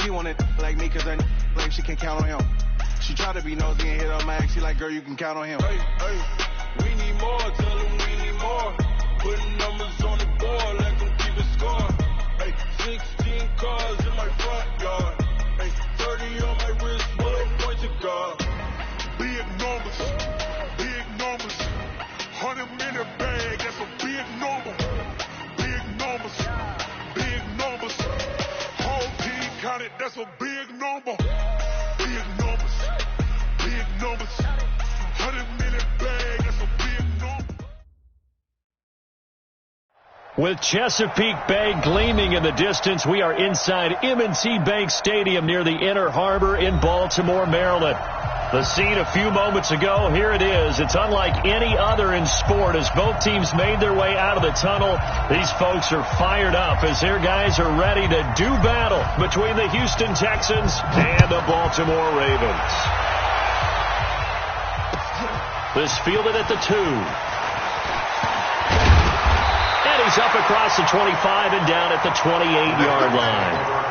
She wanted like me cause her like she can count on him. She tried to be nosy and hit her max. She like, girl, you can count on him. Hey, hey, we need more, tell them we need more. Putting numbers on the board, let them keep it score. Hey, 16 cars in my front yard. Hey, 30 on my wrist, what a point to guard. Big numbers, 100-minute bag, that's a big number. Big numbers, whole team counted, that's a big number. Big numbers, 100-minute bag, that's a big number. With Chesapeake Bay gleaming in the distance, we are inside M&T Bank Stadium near the Inner Harbor in Baltimore, Maryland. The scene a few moments ago, here it is. It's unlike any other in sport as both teams made their way out of the tunnel. These folks are fired up as their guys are ready to do battle between the Houston Texans and the Baltimore Ravens. This fielded at the 2. And he's up across the 25 and down at the 28-yard line.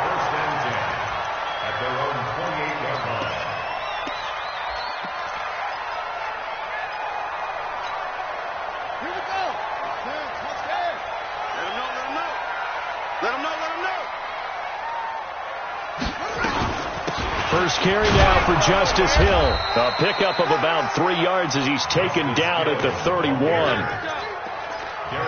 First carry now for Justice Hill. A pickup of about 3 yards as he's taken down at the 31.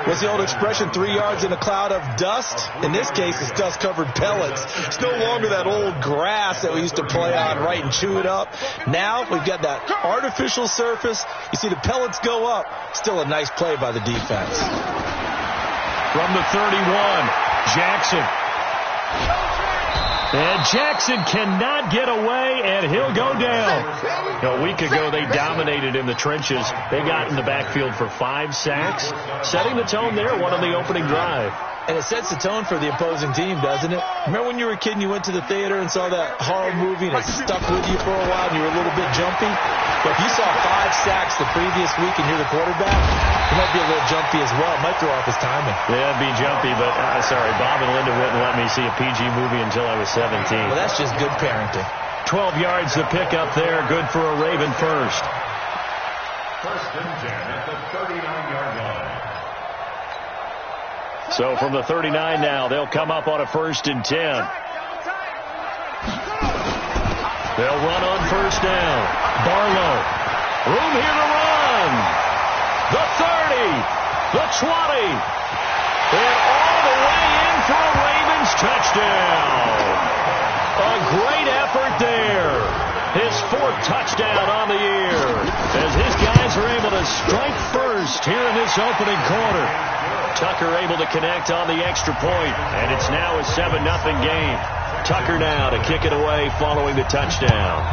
What's the old expression, 3 yards in a cloud of dust? In this case, it's dust-covered pellets. It's no longer that old grass that we used to play on, right, and chew it up. Now we've got that artificial surface. You see the pellets go up. Still a nice play by the defense. From the 31, Jackson. And Jackson cannot get away, and he'll go down. A week ago, they dominated in the trenches. They got in the backfield for 5 sacks, setting the tone there, one on the opening drive. And it sets the tone for the opposing team, doesn't it? Remember when you were a kid and you went to the theater and saw that horror movie and it stuck with you for a while and you were a little bit jumpy? But if you saw 5 sacks the previous week and you're the quarterback, you might be a little jumpy as well. It might throw off his timing. Yeah, it'd be jumpy, but sorry, Bob and Linda wouldn't let me see a PG movie until I was 17. Well, that's just good parenting. 12 yards to pick up there. Good for a Raven first. First and 10 at the 39-yard line. So from the 39 now, they'll come up on a 1st and 10. They'll run on 1st down. Barlow. Room here to run. The 30. The 20. And all the way in for a Ravens touchdown. A great effort there. His 4th touchdown on the year. As his guys are able to strike first here in this opening quarter. Tucker able to connect on the extra point, and it's now a 7-0 game. Tucker now to kick it away following the touchdown.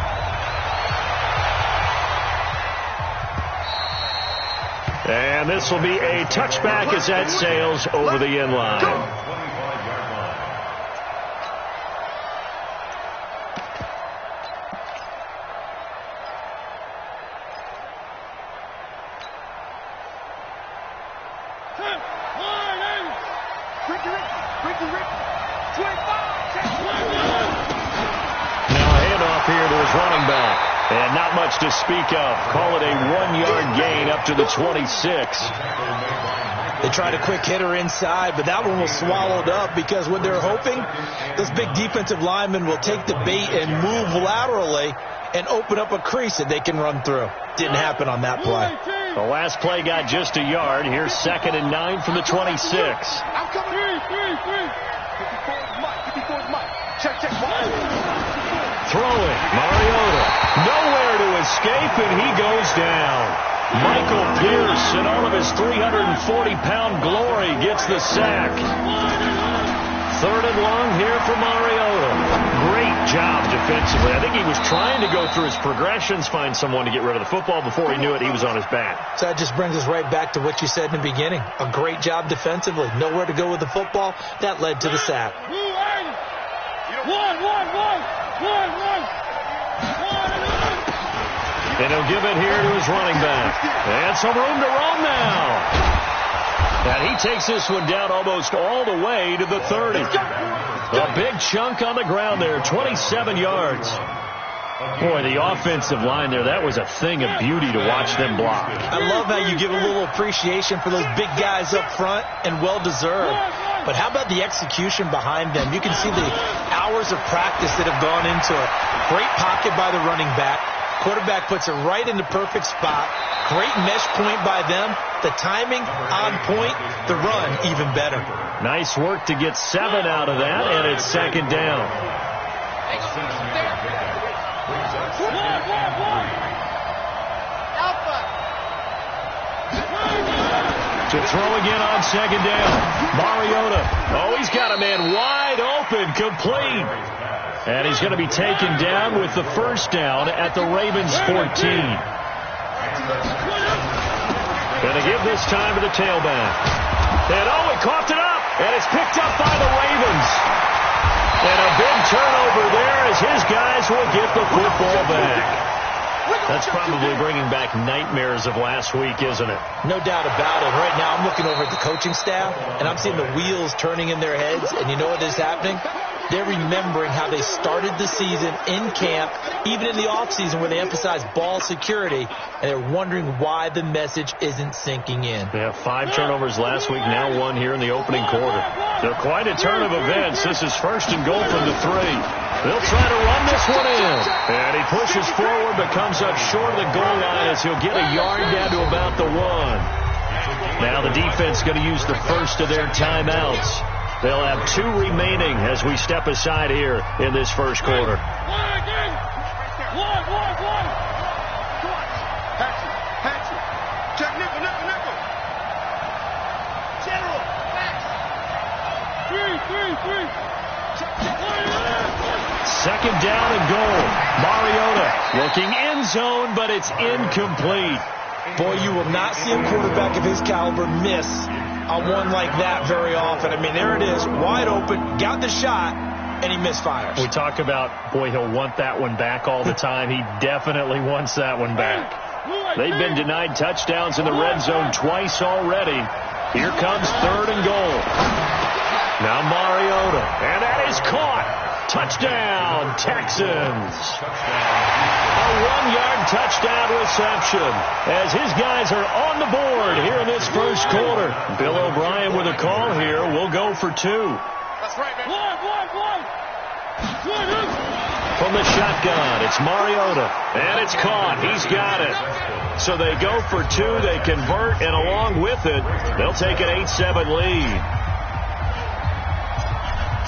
And this will be a touchback as that sails over the end line. To speak of. Call it a 1-yard gain up to the 26. They tried a quick hitter inside, but that one was swallowed up because what they're hoping, those big defensive linemen will take the bait and move laterally and open up a crease that they can run through. Didn't happen on that play. The last play got just a yard. Here's 2nd and 9 from the 26. Throwing, Mariota. Nowhere to escape, and he goes down. Michael Pierce, in all of his 340-pound glory, gets the sack. 3rd and long here for Mariota. Great job defensively. I think he was trying to go through his progressions, find someone to get rid of the football. Before he knew it, he was on his back. So that just brings us right back to what you said in the beginning. A great job defensively. Nowhere to go with the football. That led to the sack. And he'll give it here to his running back. And some room to roam now. And he takes this one down almost all the way to the 30. A big chunk on the ground there, 27 yards. Boy, the offensive line there, that was a thing of beauty to watch them block. I love how you give a little appreciation for those big guys up front, and well-deserved. But how about the execution behind them? You can see the hours of practice that have gone into it. Great pocket by the running back. Quarterback puts it right in the perfect spot. Great mesh point by them. The timing on point. The run even better. Nice work to get 7 out of that, and it's second down. To throw again on second down. Mariota. Oh, he's got a man wide open, complete. And he's going to be taken down with the first down at the Ravens 14. Going to give this time to the tailback. And oh, he coughed it up. And it's picked up by the Ravens. And a big turnover there as his guys will get the football back. That's probably bringing back nightmares of last week, isn't it? No doubt about it. Right now I'm looking over at the coaching staff, and I'm seeing the wheels turning in their heads. And you know what is happening? They're remembering how they started the season in camp, even in the offseason where they emphasized ball security, and they're wondering why the message isn't sinking in. They have 5 turnovers last week, now 1 here in the opening quarter. They're quite a turn of events. This is first and goal from the 3. They'll try to run this one in. And he pushes forward but comes up short of the goal line as he'll get a yard down to about the 1. Now the defense going to use the first of their timeouts. They'll have 2 remaining as we step aside here in this first quarter. Check nickel. General, three. Second down and goal. Mariota looking end zone, but it's incomplete. Boy, you will not see a quarterback of his caliber miss on one like that very often. I mean, there it is, wide open, got the shot, and he misfires. We talk about, boy, he'll want that one back all the time. He definitely wants that one back. They've been denied touchdowns in the red zone twice already. Here comes third and goal. Now Mariota, and that is caught. Touchdown, Texans. A 1-yard touchdown reception as his guys are on the board here in this first quarter. Bill O'Brien with a call here. We'll go for 2. That's right, man. One. From the shotgun, it's Mariota, and it's caught. He's got it. So they go for 2. They convert, and along with it, they'll take an 8-7 lead.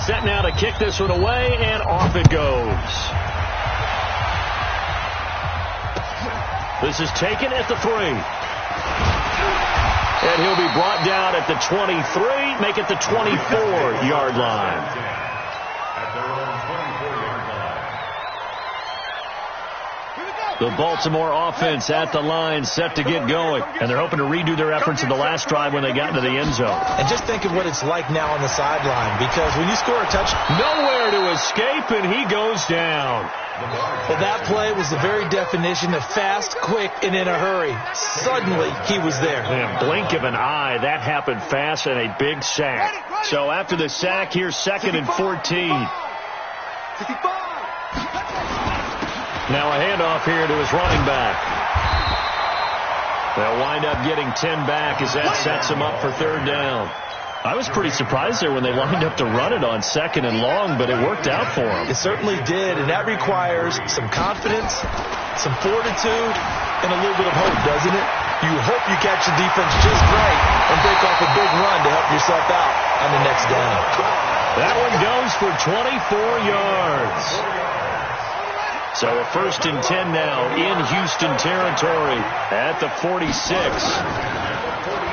Set now to kick this one away, and off it goes. This is taken at the 3. And he'll be brought down at the 23, make it the 24-yard line. The Baltimore offense at the line, set to get going. And they're hoping to redo their efforts in the last drive when they got into the end zone. And just think of what it's like now on the sideline, because when you score a touchdown, nowhere to escape, and he goes down. Well, that play was the very definition of fast, quick, and in a hurry. Suddenly, he was there. In a blink of an eye, that happened fast, and a big sack. So after the sack, here's 2nd and 14. Now a handoff here to his running back. They'll wind up getting 10 back as that sets him up for third down. I was pretty surprised there when they lined up to run it on 2nd and long, but it worked out for him. It certainly did, and that requires some confidence, some fortitude, and a little bit of hope, doesn't it? You hope you catch the defense just right and break off a big run to help yourself out on the next down. That one goes for 24 yards. So a 1st and 10 now in Houston territory at the 46.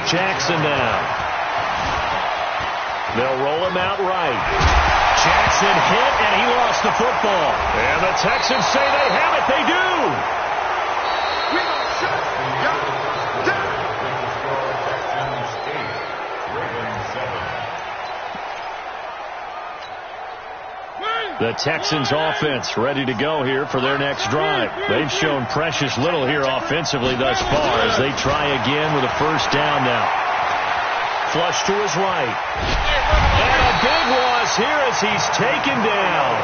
Jackson now. They'll roll him out right. Jackson hit, and he lost the football. And the Texans say they have it. They do. The Texans offense ready to go here for their next drive. They've shown precious little here offensively thus far as they try again with a first down now. Flush to his right. And a big loss is here as he's taken down.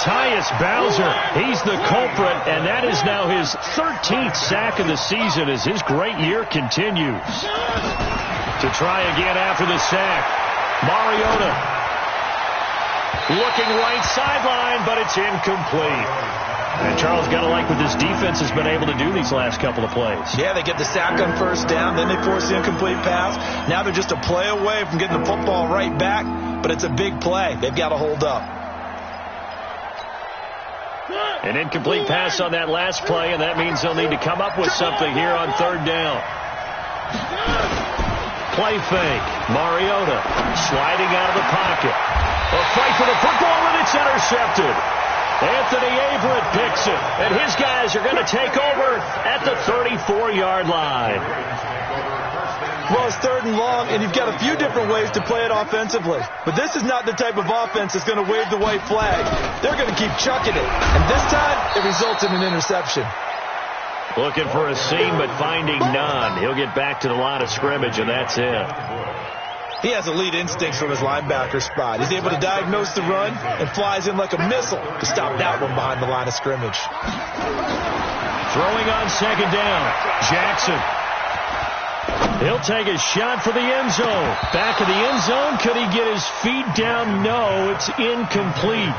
Tyus Bowser, he's the culprit, and that is now his 13th sack of the season as his great year continues. To try again after the sack, Mariota looking right sideline, but it's incomplete. And Charles, got to like what this defense has been able to do these last couple of plays. Yeah, they get the sack on first down, then they force the incomplete pass. Now they're just a play away from getting the football right back, but it's a big play. They've got to hold up. An incomplete pass on that last play, and that means they'll need to come up with something here on third down. Play fake. Mariota sliding out of the pocket. A fight for the football, and it's intercepted. Anthony Averett picks it, and his guys are going to take over at the 34-yard line. Well, it's third and long, and you've got a few different ways to play it offensively. But this is not the type of offense that's going to wave the white flag. They're going to keep chucking it. And this time, it results in an interception. Looking for a seam, but finding none. He'll get back to the line of scrimmage, and that's it. He has elite instincts from his linebacker spot. He's able to diagnose the run and flies in like a missile to stop that one behind the line of scrimmage. Throwing on second down, Jackson. He'll take a shot for the end zone. Back of the end zone. Could he get his feet down? No, it's incomplete.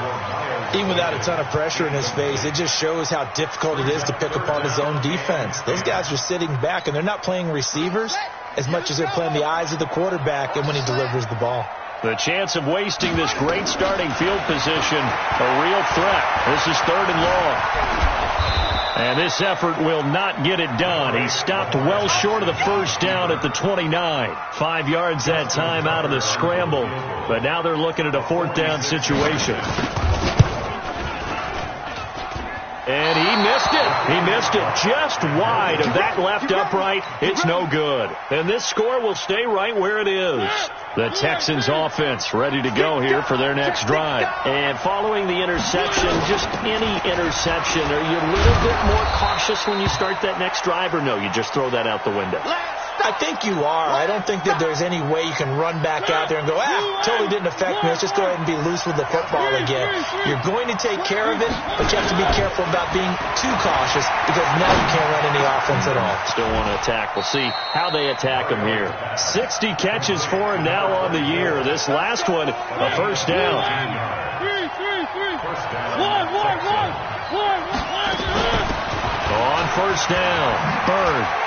Even without a ton of pressure in his face, it just shows how difficult it is to pick apart his own defense. Those guys are sitting back, and they're not playing receivers as much as they're playing the eyes of the quarterback and when he delivers the ball. The chance of wasting this great starting field position, a real threat. This is third and long. And this effort will not get it done. He stopped well short of the first down at the 29. 5 yards that time out of the scramble. But now they're looking at a fourth down situation. And he missed it. He missed it just wide of that left upright. It's no good. And this score will stay right where it is. The Texans offense ready to go here for their next drive. And following the interception, just any interception, are you a little bit more cautious when you start that next drive, or no, you just throw that out the window? I think you are. I don't think that there's any way you can run back out there and go, totally didn't affect me. Let's just go ahead and be loose with the football again. You're going to take care of it, but you have to be careful about being too cautious because now you can't run any offense at all. Still want to attack. We'll see how they attack him here. 60 catches for him now on the year. This last one, a first down. On first down, Bird.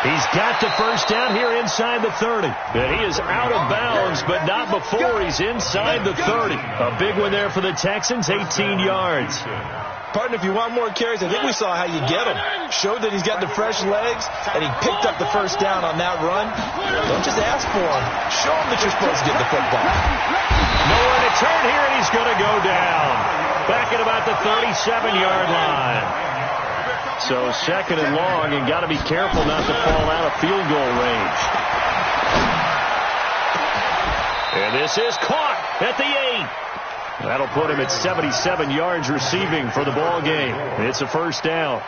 He's got the first down here inside the 30. And he is out of bounds, but not before he's inside the 30. A big one there for the Texans, 18 yards. Partner, if you want more carries, I think we saw how you get him. Showed that he's got the fresh legs, and he picked up the first down on that run. Don't just ask for him. Show him that you're supposed to get the football. Nowhere to turn here, and he's going to go down. Back at about the 37-yard line. So second and long, and got to be careful not to fall out of field goal range. And this is caught at the 8. That'll put him at 77 yards receiving for the ball game. It's a first down.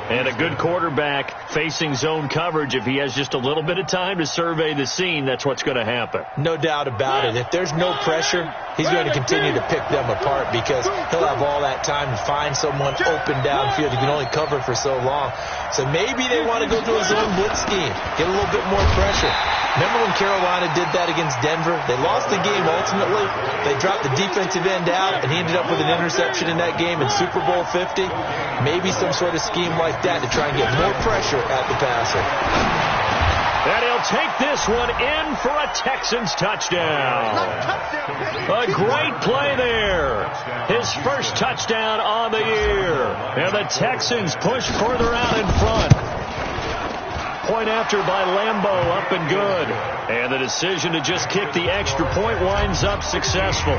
And a good quarterback facing zone coverage. If he has just a little bit of time to survey the scene, that's what's going to happen. No doubt about it. If there's no pressure, he's going to continue to pick them apart because he'll have all that time to find someone open downfield. He can only cover for so long. So maybe they want to go to a zone blitz scheme, get a little bit more pressure. Remember when Carolina did that against Denver? They lost the game ultimately. They dropped the defensive end out, and he ended up with an interception in that game in Super Bowl 50. Maybe some sort of scheme like that to try and get more pressure at the passer. And he'll take this one in for a Texans touchdown. A great play there. His first touchdown on the year. And the Texans push further out in front. Point after by Lambeau, up and good. And the decision to just kick the extra point winds up successful.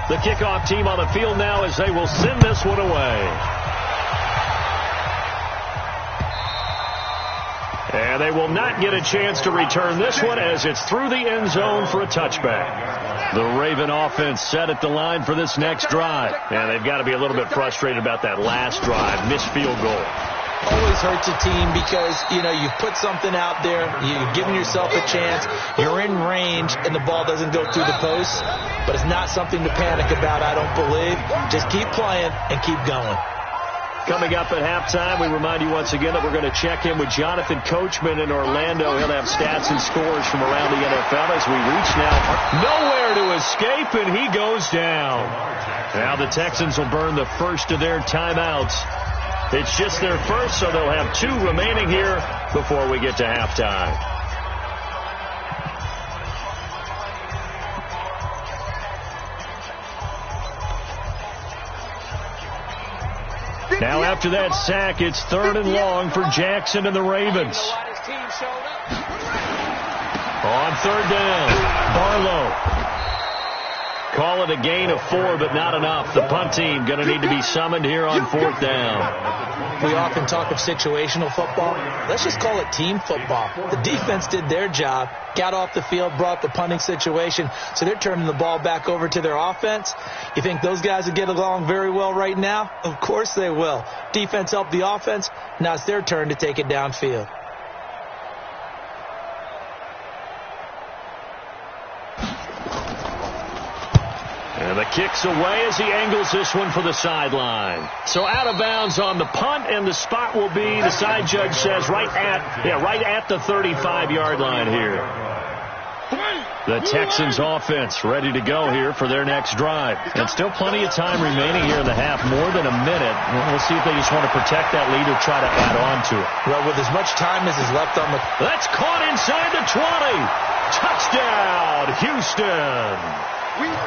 The kickoff team on the field now as they will send this one away. And they will not get a chance to return this one as it's through the end zone for a touchback. The Raven offense set at the line for this next drive. And they've got to be a little bit frustrated about that last drive. Missed field goal. always hurts a team because, you've put something out there, you've given yourself a chance, you're in range, and the ball doesn't go through the post. But it's not something to panic about, I don't believe. Just keep playing and keep going. Coming up at halftime, we remind you once again that we're going to check in with Jonathan Coachman in Orlando. He'll have stats and scores from around the NFL as we reach now. Nowhere to escape, and he goes down. Now the Texans will burn the first of their timeouts. It's just their first, so they'll have 2 remaining here before we get to halftime. Now after that sack, it's 3rd and long for Jackson and the Ravens. On 3rd down, Barlow. Call it a gain of 4, but not enough. The punt team going to need to be summoned here on 4th down. We often talk of situational football. Let's just call it team football. The defense did their job, got off the field, brought the punting situation, so they're turning the ball back over to their offense. You think those guys will get along very well right now? Of course they will. Defense helped the offense. Now it's their turn to take it downfield. And the kick's away as he angles this one for the sideline. So out of bounds on the punt, and the spot will be, the side judge says, right at the 35-yard line here. The Texans offense ready to go here for their next drive. And still plenty of time remaining here in the half, more than a minute. We'll see if they just want to protect that lead or try to add on to it. Well, with as much time as is left on the... That's caught inside the 20. Touchdown, Houston.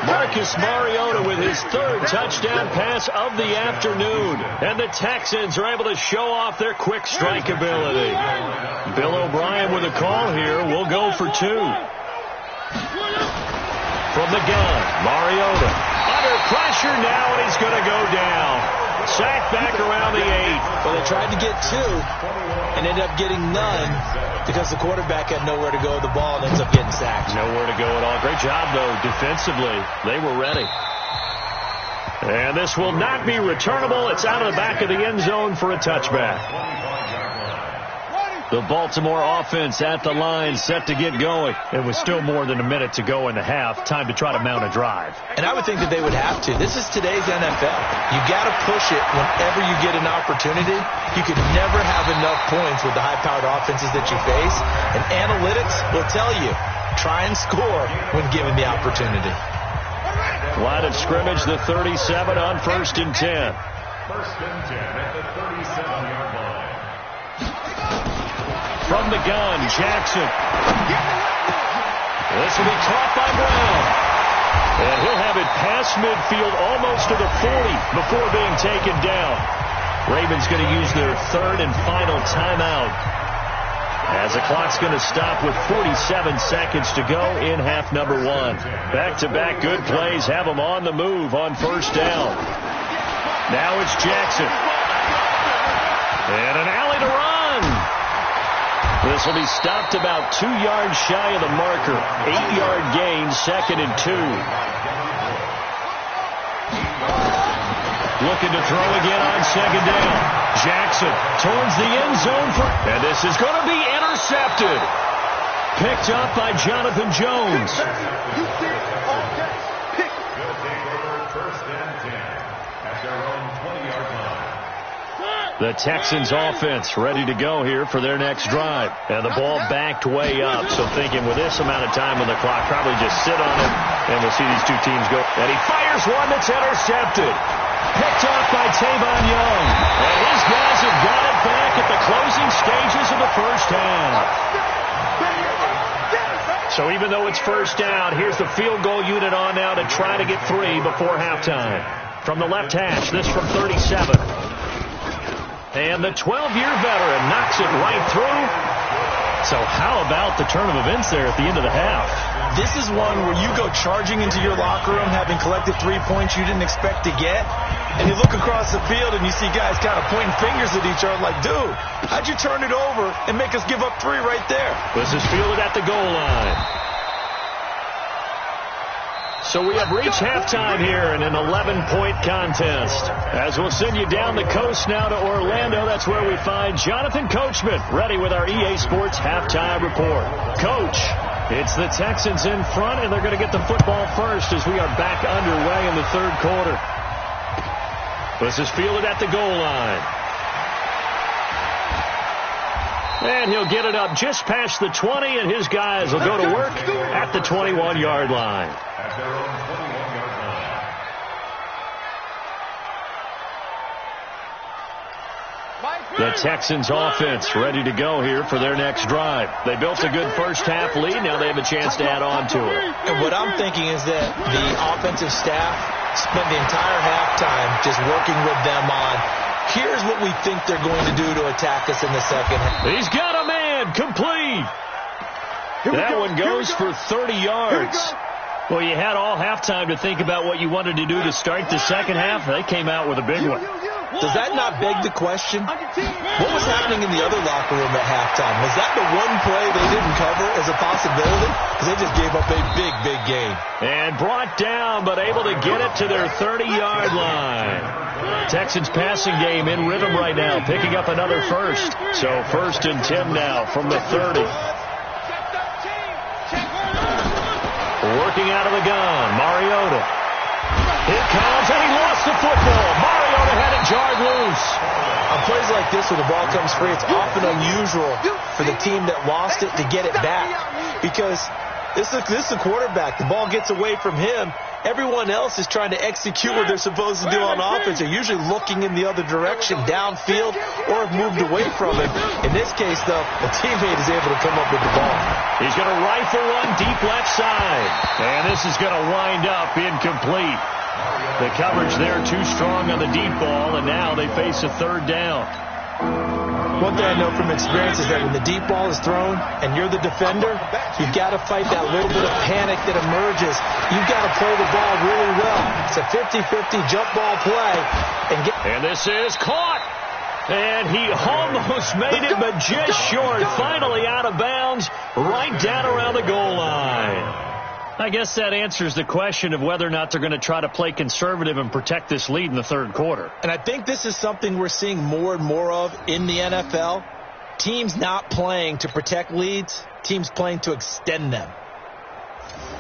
Marcus Mariota with his 3rd touchdown pass of the afternoon. And the Texans are able to show off their quick strike ability. Bill O'Brien with a call here. We'll go for 2. From the gun, Mariota under pressure now, and he's going to go down. Sacked back around the 8. Well, they tried to get 2 and ended up getting none because the quarterback had nowhere to go with the ball and ends up getting sacked. Nowhere to go at all. Great job, though, defensively. They were ready. And this will not be returnable. It's out of the back of the end zone for a touchback. The Baltimore offense at the line, set to get going. It was still more than a minute to go in the half. Time to try to mount a drive. And I would think that they would have to. This is today's NFL. You got to push it whenever you get an opportunity. You can never have enough points with the high-powered offenses that you face. And analytics will tell you, try and score when given the opportunity. Line of scrimmage, the 37 on 1st and 10. 1st and 10 at the 37-yard line. From the gun, Jackson. This will be caught by Brown. And he'll have it past midfield almost to the 40 before being taken down. Ravens going to use their 3rd and final timeout, as the clock's going to stop with 47 seconds to go in half number 1. Back-to-back good plays have them on the move on 1st down. Now it's Jackson. And an alley to run. This will be stopped about 2 yards shy of the marker. 8-yard gain, 2nd and 2. Looking to throw again on 2nd down. Jackson towards the end zone. And this is going to be intercepted. Picked up by Jonathan Jones. The Texans offense ready to go here for their next drive. And the ball backed way up. So thinking with this amount of time on the clock, probably just sit on it. And we'll see these 2 teams go. And he fires one that's intercepted. Picked off by Tavon Young. And his guys have got it back at the closing stages of the 1st half. So even though it's 1st down, here's the field goal unit on now to try to get 3 before halftime. From the left hash, this from 37. And the 12-year veteran knocks it right through. So how about the turn of events there at the end of the half? This is one where you go charging into your locker room having collected 3 points you didn't expect to get. And you look across the field and you see guys kind of pointing fingers at each other like, dude, how'd you turn it over and make us give up 3 right there? This is fielded at the goal line. So we have reached halftime here in an 11-point contest. As we'll send you down the coast now to Orlando, that's where we find Jonathan Coachman, ready with our EA Sports halftime report. Coach, it's the Texans in front, and they're going to get the football first as we are back underway in the third quarter. This is fielded at the goal line. And he'll get it up just past the 20, and his guys will go to work at the 21-yard line. The Texans offense ready to go here for their next drive. They built a good first-half lead. Now they have a chance to add on to it. And what I'm thinking is that the offensive staff spent the entire halftime just working with them on, here's what we think they're going to do to attack us in the second half. He's got a man, complete. That one goes for 30 yards. Well, you had all halftime to think about what you wanted to do to start the second half. They came out with a big one. Does that not beg the question? What was happening in the other locker room at halftime? Was that the one play they didn't cover as a possibility? Because they just gave up a big, big game. And brought down, but able to get it to their 30-yard line. Texans passing game in rhythm right now, picking up another first. So 1st and 10 now from the 30. Working out of the gun, Mariota. Here comes, and he lost the football. Mariota had it jarred loose. On plays like this where the ball comes free, it's often unusual for the team that lost it to get it back. Because this is the quarterback. The ball gets away from him. Everyone else is trying to execute what they're supposed to do on offense. They're usually looking in the other direction, downfield, or have moved away from him. In this case, though, the teammate is able to come up with the ball. He's going to rifle one deep left side. And this is going to wind up incomplete. The coverage there too strong on the deep ball, and now they face a third down. One thing I know from experience is that when the deep ball is thrown and you're the defender, you've got to fight that little bit of panic that emerges. You've got to play the ball really well. It's a 50-50 jump ball play. And this is caught. And he almost made it, but just short. Finally out of bounds, right down around the goal line. I guess that answers the question of whether or not they're going to try to play conservative and protect this lead in the third quarter. And I think this is something we're seeing more and more of in the NFL. Teams not playing to protect leads, teams playing to extend them.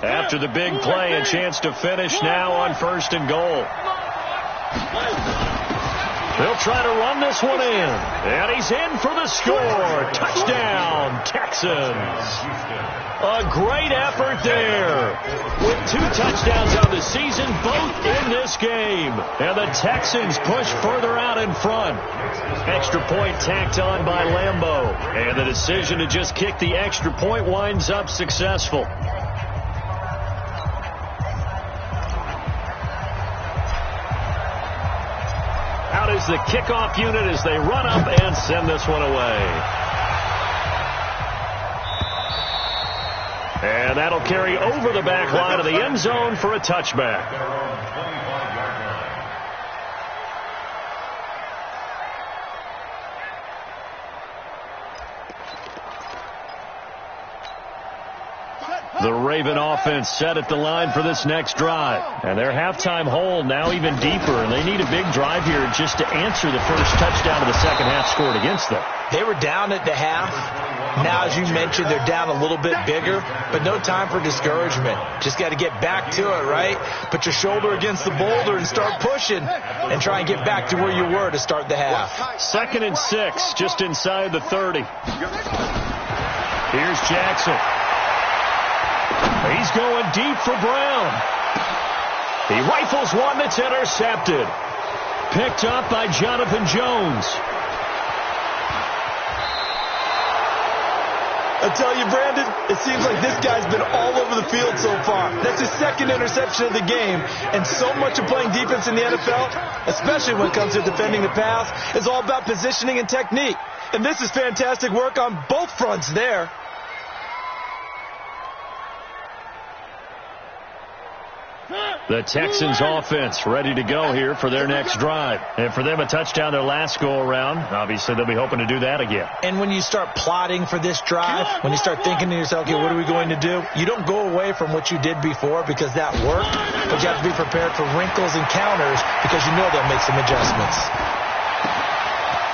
After the big play, a chance to finish now on 1st and goal. They'll try to run this one in. And he's in for the score. Touchdown, Texans. A great effort there. With 2 touchdowns on the season, both in this game. And the Texans push further out in front. Extra point tacked on by Lambeau. And the decision to just kick the extra point winds up successful. Out is the kickoff unit as they run up and send this one away. And that'll carry over the back line of the end zone for a touchback. The Raven offense set at the line for this next drive. And their halftime hole now even deeper. And they need a big drive here just to answer the first touchdown of the second half scored against them. They were down at the half. Now, as you mentioned, they're down a little bit bigger, but no time for discouragement. Just got to get back to it, right? Put your shoulder against the boulder and start pushing and try and get back to where you were to start the half. 2nd and 6, just inside the 30. Here's Jackson. He's going deep for Brown. He rifles one that's intercepted. Picked up by Jonathan Jones. I tell you, Brandon, it seems like this guy's been all over the field so far. That's his 2nd interception of the game. And so much of playing defense in the NFL, especially when it comes to defending the pass, is all about positioning and technique. And this is fantastic work on both fronts there. The Texans offense ready to go here for their next drive. And for them, a touchdown their last go-around. Obviously, they'll be hoping to do that again. And when you start plotting for this drive, when you start thinking to yourself, okay, what are we going to do? You don't go away from what you did before because that worked, but you have to be prepared for wrinkles and counters because you know they'll make some adjustments.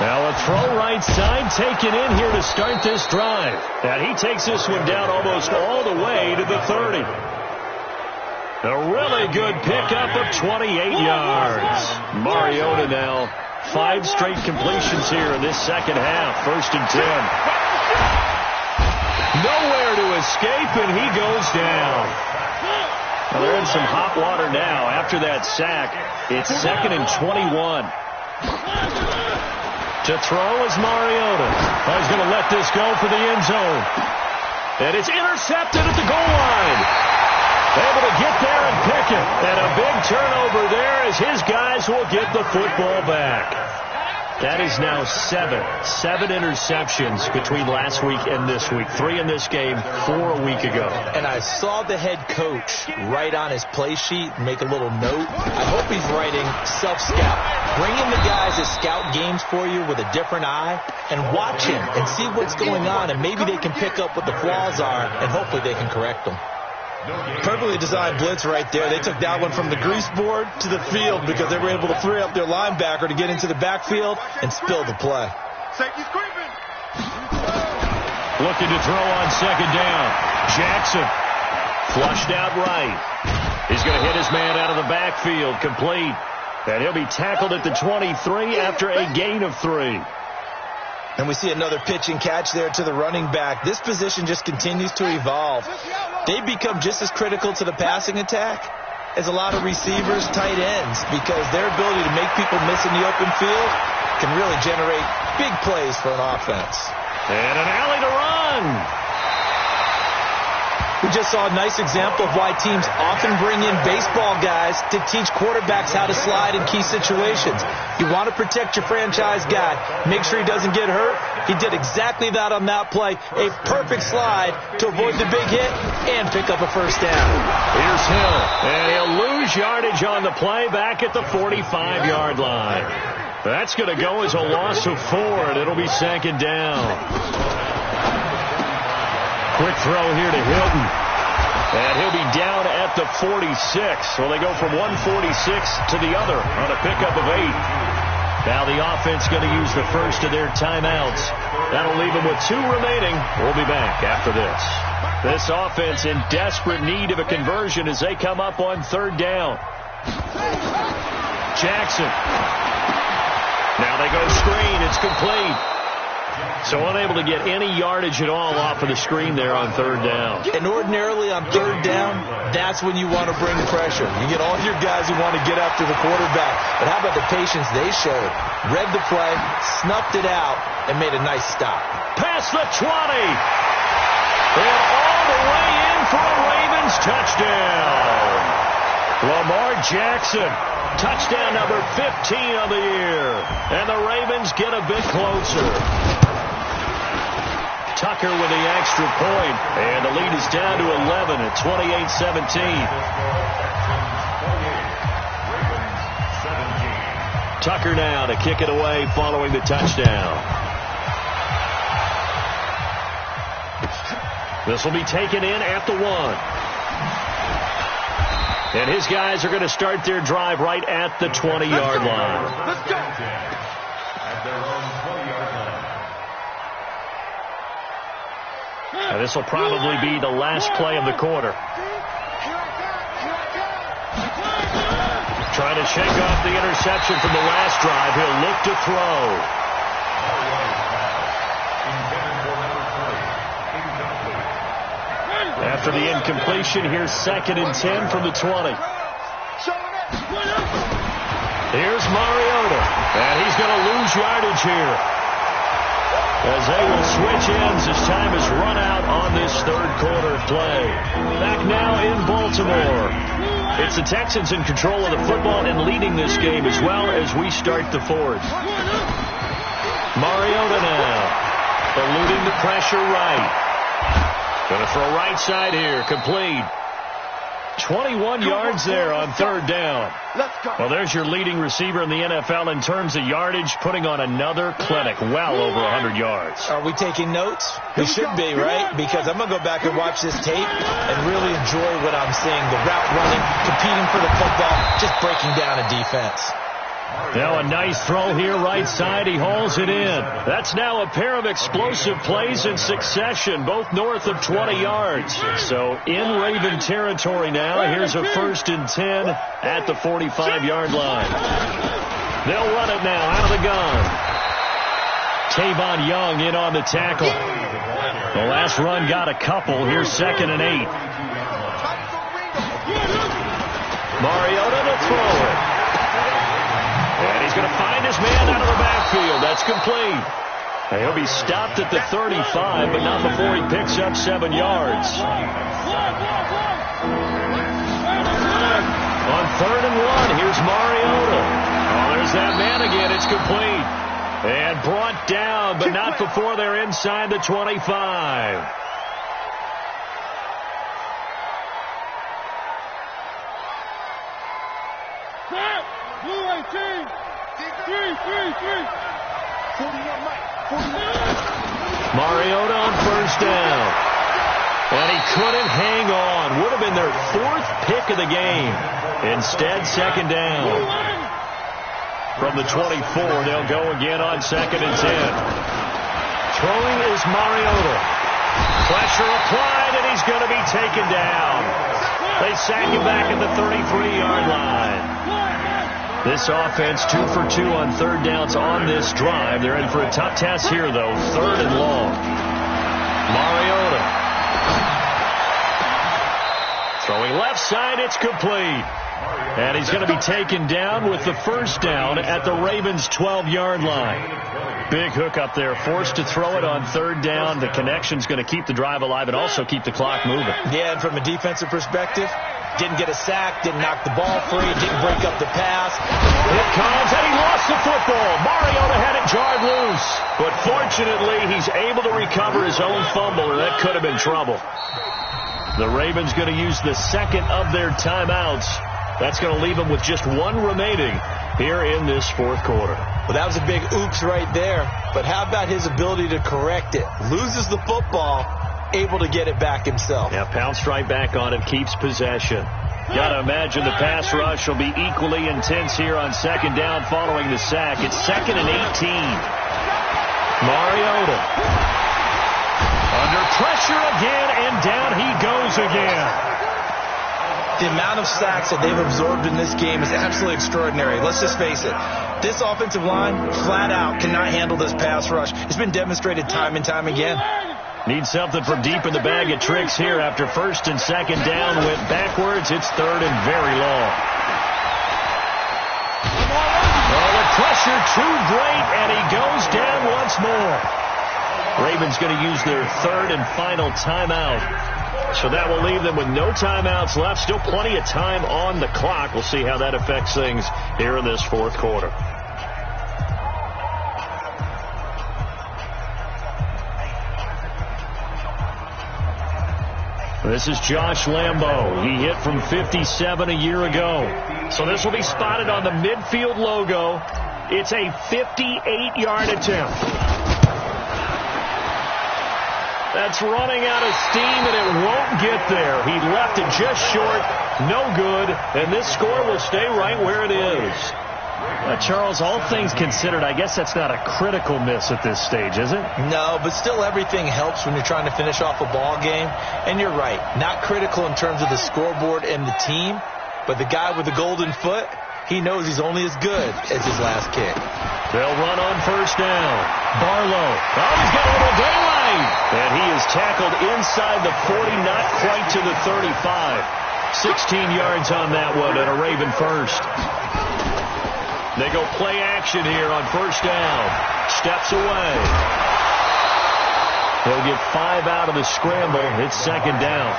Now a throw right side taken in here to start this drive. And he takes this one down almost all the way to the 30. A really good pickup of 28 yards. Mariota now 5 straight completions here in this second half. 1st and 10. Nowhere to escape, and he goes down. Well, they're in some hot water now. After that sack, it's 2nd and 21. To throw is Mariota. Oh, he's going to let this go for the end zone. And it's intercepted at the goal line. Able to get there and pick it. And a big turnover there as his guys will get the football back. That is now 7 interceptions between last week and this week. 3 in this game, 4 a week ago. And I saw the head coach write on his play sheet, make a little note. I hope he's writing self-scout. Bring in the guys that scout games for you with a different eye and watch him and see what's going on, and maybe they can pick up what the flaws are, and hopefully they can correct them. Perfectly designed blitz right there. They took that one from the grease board to the field because they were able to free up their linebacker to get into the backfield and spill the play. Safety's creeping. Looking to throw on 2nd down. Jackson flushed out right. He's going to hit his man out of the backfield, complete. And he'll be tackled at the 23 after a gain of 3. And we see another pitch and catch there to the running back. This position just continues to evolve. They become just as critical to the passing attack as a lot of receivers, tight ends, because their ability to make people miss in the open field can really generate big plays for an offense. And an alley to run. We just saw a nice example of why teams often bring in baseball guys to teach quarterbacks how to slide in key situations. You want to protect your franchise guy. Make sure he doesn't get hurt. He did exactly that on that play. A perfect slide to avoid the big hit and pick up a 1st down. Here's Hill. And he'll lose yardage on the play back at the 45-yard line. That's going to go as a loss of 4, and it'll be 2nd down. Quick throw here to Hilton. And he'll be down at the 46. So they go from 146 to the other on a pickup of 8. Now the offense going to use the first of their timeouts. That'll leave them with 2 remaining. We'll be back after this. This offense in desperate need of a conversion as they come up on 3rd down. Jackson. Now they go screen. It's complete. So unable to get any yardage at all off of the screen there on 3rd down. And ordinarily on 3rd down, that's when you want to bring pressure. You get all your guys who want to get after the quarterback. But how about the patience they showed? Read the play, snuffed it out, and made a nice stop. Past the 20. And all the way in for a Ravens touchdown. Lamar Jackson. Touchdown number 15 of the year. And the Ravens get a bit closer. Tucker with the extra point. And the lead is down to 11 at 28-17. Tucker now to kick it away following the touchdown. This will be taken in at the 1. And his guys are going to start their drive right at the 20-yard line. Let's go. Now this will probably be the last play of the quarter. Trying to shake off the interception from the last drive. He'll look to throw. After the incompletion, here's 2nd and 10 from the 20. Here's Mariota. And he's going to lose yardage here, as they will switch ends as time has run out on this 3rd quarter play. Back now in Baltimore. It's the Texans in control of the football and leading this game as well as we start the 4th. Mariota now, eluding the pressure right. Going to throw right side here, complete. 21 yards there on third down. Well, there's your leading receiver in the NFL in terms of yardage, putting on another clinic, well over 100 yards. Are we taking notes? We should be, right? Because I'm going to go back and watch this tape and really enjoy what I'm seeing. The route running, competing for the football, just breaking down a defense. Now a nice throw here right side. He hauls it in. That's now a pair of explosive plays in succession, both north of 20 yards. So in Raven territory now. Here's a 1st and 10 at the 45-yard line. They'll run it now out of the gun. Tavon Young in on the tackle. The last run got a couple. Here's 2nd and 8. Mariota to throw it. And he's going to find his man out of the backfield. That's complete. And he'll be stopped at the 35, but not before he picks up 7 yards. On 3rd and 1, here's Mariota. Oh, there's that man again. It's complete. And brought down, but not before they're inside the 25. Mariota on 1st down. And he couldn't hang on. Would have been their 4th pick of the game. Instead, 2nd down. From the 24, they'll go again on 2nd and 10. Throwing is Mariota. Pressure applied, and he's going to be taken down. They sack him back at the 33-yard line. This offense 2 for 2 on 3rd downs on this drive. They're in for a tough test here, though. 3rd and long. Mariota. Throwing left side, it's complete. And he's going to be taken down with the 1st down at the Ravens' 12-yard line. Big hook up there. Forced to throw it on 3rd down. The connection's going to keep the drive alive and also keep the clock moving. Yeah, and from a defensive perspective, didn't get a sack, didn't knock the ball free, didn't break up the pass. It comes, and he lost the football. Mariota had it jarred loose. But fortunately, he's able to recover his own fumble, or that could have been trouble. The Ravens going to use the 2nd of their timeouts. That's going to leave them with just 1 remaining here in this 4th quarter. Well, that was a big oops right there. But how about his ability to correct it? Loses the football, able to get it back himself. Yeah, pounced right back on it, keeps possession. Got to imagine the pass rush will be equally intense here on 2nd down following the sack. It's 2nd and 18. Mariota. Under pressure again, and down he goes again. The amount of sacks that they've absorbed in this game is absolutely extraordinary. Let's just face it. This offensive line, flat out, cannot handle this pass rush. It's been demonstrated time and time again. Need something from deep in the bag of tricks here after 1st and 2nd down. Went backwards. It's 3rd and very long. Oh, the pressure too great, and he goes down once more. Ravens going to use their 3rd and final timeout. So that will leave them with no timeouts left. Still plenty of time on the clock. We'll see how that affects things here in this 4th quarter. This is Josh Lambo. He hit from 57 a year ago. So this will be spotted on the midfield logo. It's a 58-yard attempt. That's running out of steam, and it won't get there. He left it just short. No good. And this score will stay right where it is. Charles, all things considered, I guess that's not a critical miss at this stage, is it? No, but still everything helps when you're trying to finish off a ball game. And you're right, not critical in terms of the scoreboard and the team, but the guy with the golden foot, he knows he's only as good as his last kick. They'll run on 1st down. Barlow. Oh, he's got a little daylight. And he is tackled inside the 40, not quite to the 35. 16 yards on that one and a Raven 1st. They go play action here on 1st down. Steps away. He'll get 5 out of the scramble. It's 2nd down.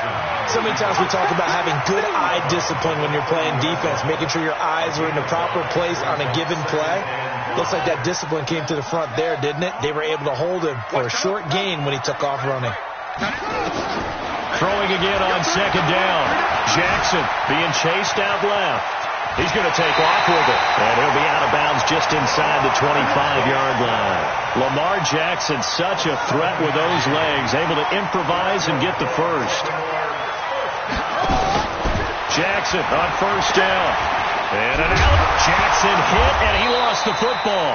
So many times we talk about having good eye discipline when you're playing defense, making sure your eyes are in the proper place on a given play. Looks like that discipline came to the front there, didn't it? They were able to hold him for a short gain when he took off running. Throwing again on second down. Jackson being chased out left. He's going to take off with it. And he'll be out of bounds just inside the 25-yard line. Lamar Jackson, such a threat with those legs, able to improvise and get the first. Jackson on first down. And an out. Jackson hit, and he lost the football.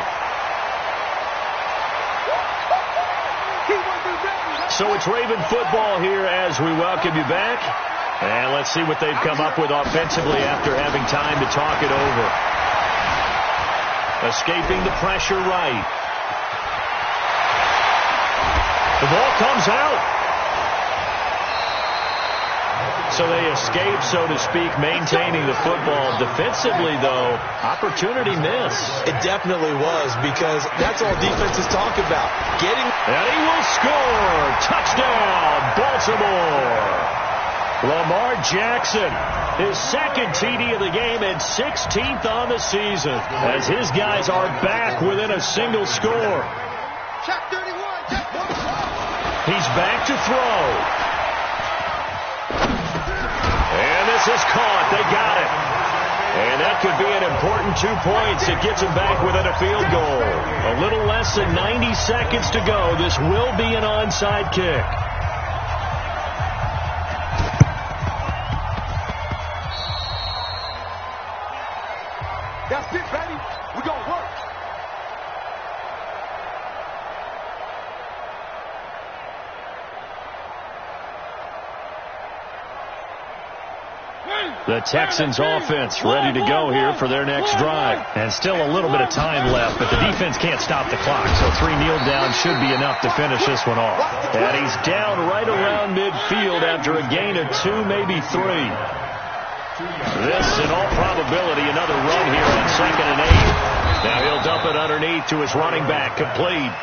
So it's Raven football here as we welcome you back. And let's see what they've come up with offensively after having time to talk it over. Escaping the pressure right. The ball comes out. So they escape, so to speak, maintaining the football. Defensively, though, opportunity miss. It definitely was, because that's all defenses talk about. And he will score. Touchdown, Baltimore. Lamar Jackson, his second TD of the game and 16th on the season, as his guys are back within a single score. He's back to throw. And this is caught. They got it. And that could be an important 2 points. It gets them back within a field goal. A little less than 90 seconds to go. This will be an onside kick. That's it, baby. We're going to work. The Texans offense ready to go here for their next drive. And still a little bit of time left, but the defense can't stop the clock. So 3 kneel downs should be enough to finish this one off. And he's down right around midfield after a gain of 2, maybe 3. This, in all probability, another run here on 2nd and 8. Now he'll dump it underneath to his running back, complete.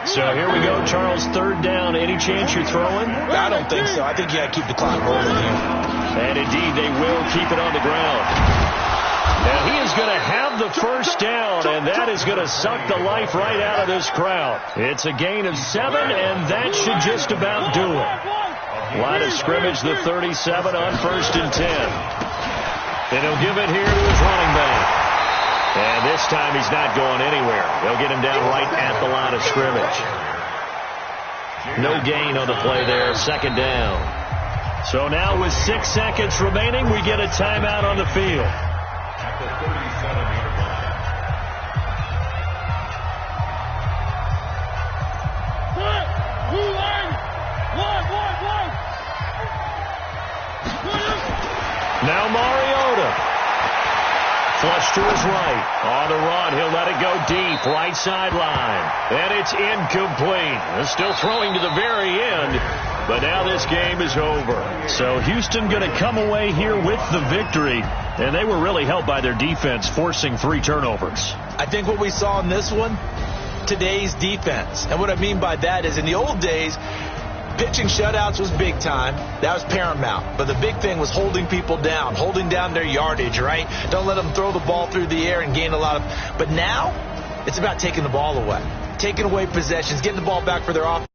So here we go, Charles, 3rd down. Any chance you're throwing? I don't think so. I think you got to keep the clock rolling here. And indeed, they will keep it on the ground. Now he is going to have the first down, and that is going to suck the life right out of this crowd. It's a gain of 7, and that should just about do it. Line of scrimmage, the 37 on 1st and 10. And he'll give it here to his running back. And this time he's not going anywhere. They'll get him down right at the line of scrimmage. No gain on the play there, 2nd down. So now with 6 seconds remaining, we get a timeout on the field. Now Mariota. Flush to his right. On the run, he'll let it go deep. Right sideline. And it's incomplete. They're still throwing to the very end. But now this game is over. So Houston going to come away here with the victory. And they were really helped by their defense, forcing 3 turnovers. I think what we saw in this one, today's defense. And what I mean by that is in the old days, pitching shutouts was big time. That was paramount. But the big thing was holding people down, holding down their yardage, right? Don't let them throw the ball through the air and gain a lot of. But now it's about taking the ball away, taking away possessions, getting the ball back for their offense.